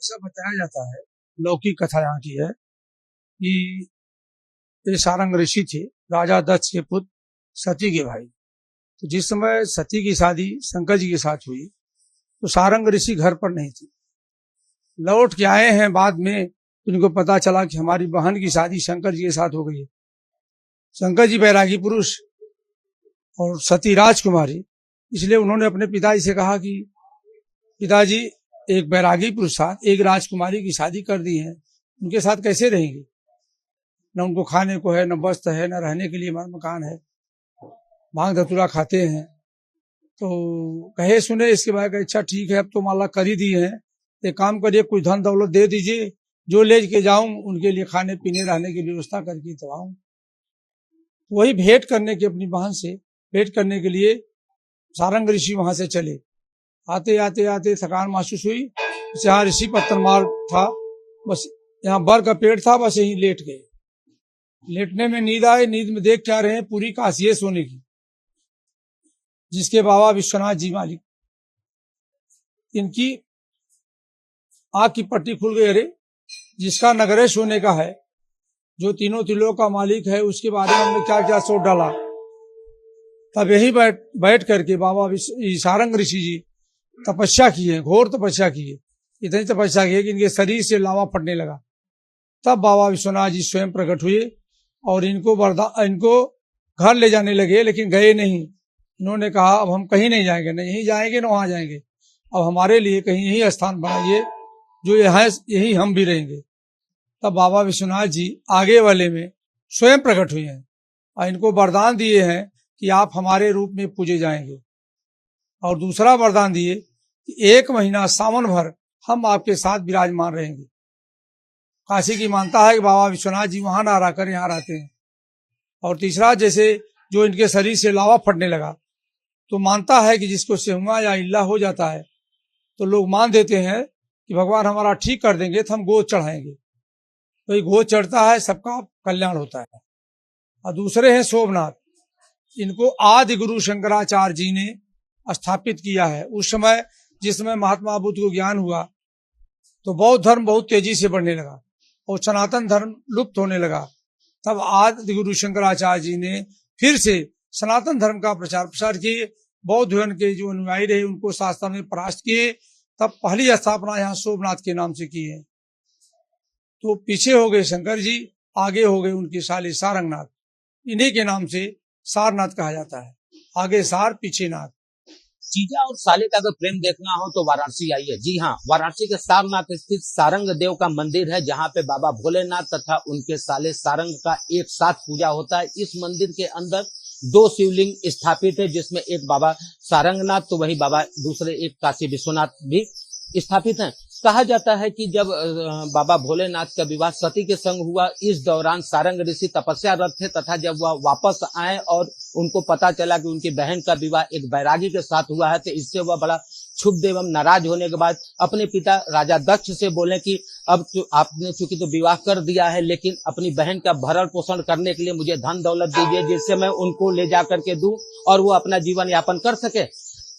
ऐसा बताया जाता है, लौकिक कथा यहाँ की है कि ये सारंग ऋषि थे, राजा दक्ष के पुत्र सती के भाई। तो जिस समय सती की शादी शंकर जी के साथ हुई तो सारंग ऋषि घर पर नहीं थे। लौट के आए हैं बाद में, तो उनको पता चला कि हमारी बहन की शादी शंकर जी के साथ हो गई है। शंकर जी बैरागी पुरुष और सती राजकुमारी, इसलिए उन्होंने अपने पिताजी से कहा कि पिताजी, एक बैरागी पुरुष साथ एक राजकुमारी की शादी कर दी है, उनके साथ कैसे रहेंगे? न उनको खाने को है, न वस्त्र है, न रहने के लिए मकान है, भांग धतूरा खाते हैं। तो कहे सुने इसके बाद अच्छा ठीक है, अब तो माला कर ही दी है, एक काम करिए, कुछ धन दौलत दे दीजिए, जो ले के जाऊं उनके लिए खाने पीने रहने की व्यवस्था करके तो आऊं। वही भेंट करने की, अपनी बहन से भेंट करने के लिए सारंग ऋषि वहां से चले। आते आते आते थकान महसूस हुई, यहाँ ऋषि पत्थरमार था, बस यहाँ बर का पेड़ था, बस यहीं लेट गए। लेटने में नींद आए, नींद में देख क्या रहे हैं, पूरी काशी है सोने की, जिसके बाबा विश्वनाथ जी मालिक। इनकी आंख की पट्टी खुल गई, अरे जिसका नगरे सोने का है, जो तीनों त्रिलोक का मालिक है, उसके बारे में हमने क्या क्या सोच डाला। तब यही बैठ करके बाबा सारंग ऋषि जी तपस्या किए, घोर तपस्या किए, इतनी तपस्या की कि इनके शरीर से लावा फटने लगा। तब बाबा विश्वनाथ जी स्वयं प्रकट हुए और इनको घर ले जाने लगे, लेकिन गए नहीं। इन्होंने कहा अब हम कहीं नहीं जाएंगे, न यहीं जाएंगे न वहां जाएंगे, अब हमारे लिए कहीं यही स्थान बनाइए जो यहाँ यही हम भी रहेंगे। तब बाबा विश्वनाथ जी आगे वाले में स्वयं प्रकट हुए हैं और इनको वरदान दिए हैं कि आप हमारे रूप में पूजे जाएंगे, और दूसरा वरदान दिए कि 1 महीना सावन भर हम आपके साथ विराजमान रहेंगे। काशी की मानता है कि बाबा विश्वनाथ जी वहां ना रहकर यहाँ रहते हैं। और तीसरा, जैसे जो इनके शरीर से लावा फटने लगा, तो मानता है कि जिसको सेहुआ या इल्ला हो जाता है तो लोग मान देते हैं कि भगवान हमारा ठीक कर देंगे तो हम गोद चढ़ाएंगे। तो ये गोद चढ़ता है, सबका कल्याण होता है। और दूसरे हैं सोमनाथ, इनको आदि गुरु शंकराचार्य जी ने स्थापित किया है। उस समय जिस समय महात्मा बुद्ध को ज्ञान हुआ तो बौद्ध धर्म बहुत तेजी से बढ़ने लगा और सनातन धर्म लुप्त होने लगा। तब आदि गुरु शंकराचार्य जी ने फिर से सनातन धर्म का प्रचार प्रसार किए, बौद्ध धर्म के जो अनुयायी रहे उनको शास्त्र में परास्त किए। तब पहली स्थापना यहाँ सोमनाथ के नाम से की है। तो पीछे हो गए शंकर जी, आगे हो गए उनके साले सारंगनाथ, इन्हीं के नाम से सारनाथ कहा जाता है। आगे सार, पीछे नाथ। जीजा और साले का अगर प्रेम देखना हो तो वाराणसी आइए। जी हाँ, वाराणसी के सारनाथ स्थित सारंग देव का मंदिर है, जहाँ पे बाबा भोलेनाथ तथा उनके साले सारंग का एक साथ पूजा होता है। इस मंदिर के अंदर 2 शिवलिंग स्थापित है, जिसमें एक बाबा सारंगनाथ तो वही बाबा दूसरे एक काशी विश्वनाथ भी स्थापित हैं। कहा जाता है कि जब बाबा भोलेनाथ का विवाह सती के संग हुआ, इस दौरान सारंग ऋषि तपस्यारत थे तथा जब वह वापस आए और उनको पता चला कि उनकी बहन का विवाह एक बैरागी के साथ हुआ है, तो इससे वह बड़ा क्षुब्ध एवं नाराज होने के बाद अपने पिता राजा दक्ष से बोले कि अब आपने चूंकि तो विवाह कर दिया है, लेकिन अपनी बहन का भरण पोषण करने के लिए मुझे धन दौलत दीजिए, जिससे मैं उनको ले जा करके दूं और वो अपना जीवन यापन कर सके।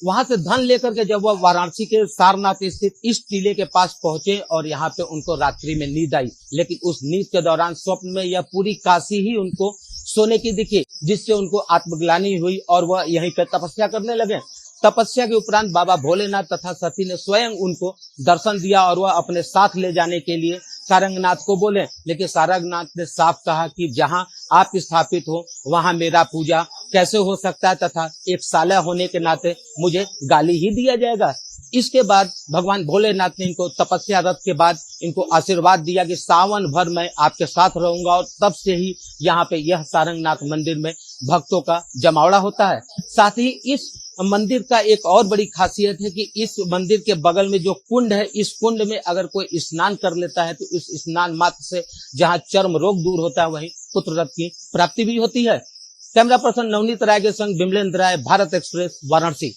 वहां से धन लेकर के जब वह वाराणसी के सारनाथ स्थित इस टीले के पास पहुंचे और यहाँ पे उनको रात्रि में नींद आई, लेकिन उस नींद के दौरान स्वप्न में यह पूरी काशी ही उनको सोने की दिखी, जिससे उनको आत्मग्लानि हुई और वह यहीं पे तपस्या करने लगे। तपस्या के उपरांत बाबा भोलेनाथ तथा सती ने स्वयं उनको दर्शन दिया और वह अपने साथ ले जाने के लिए सारंगनाथ को बोले, लेकिन सारंगनाथ ने साफ कहा कि जहां आप स्थापित हो वहां मेरा पूजा कैसे हो सकता है तथा एक साला होने के नाते मुझे गाली ही दिया जाएगा। इसके बाद भगवान भोलेनाथ ने इनको तपस्या रथ के बाद इनको आशीर्वाद दिया कि सावन भर मैं आपके साथ रहूंगा, और तब से ही यहाँ पे यह सारंगनाथ मंदिर में भक्तों का जमावड़ा होता है। साथ ही इस मंदिर का एक और बड़ी खासियत है कि इस मंदिर के बगल में जो कुंड है, इस कुंड में अगर कोई स्नान कर लेता है तो इस स्नान मात्र से जहाँ चर्म रोग दूर होता है वहीं पुत्र रत्न की प्राप्ति भी होती है। कैमरा पर्सन नवनीत राय के संग बिमलेंद्र राय, भारत एक्सप्रेस, वाराणसी।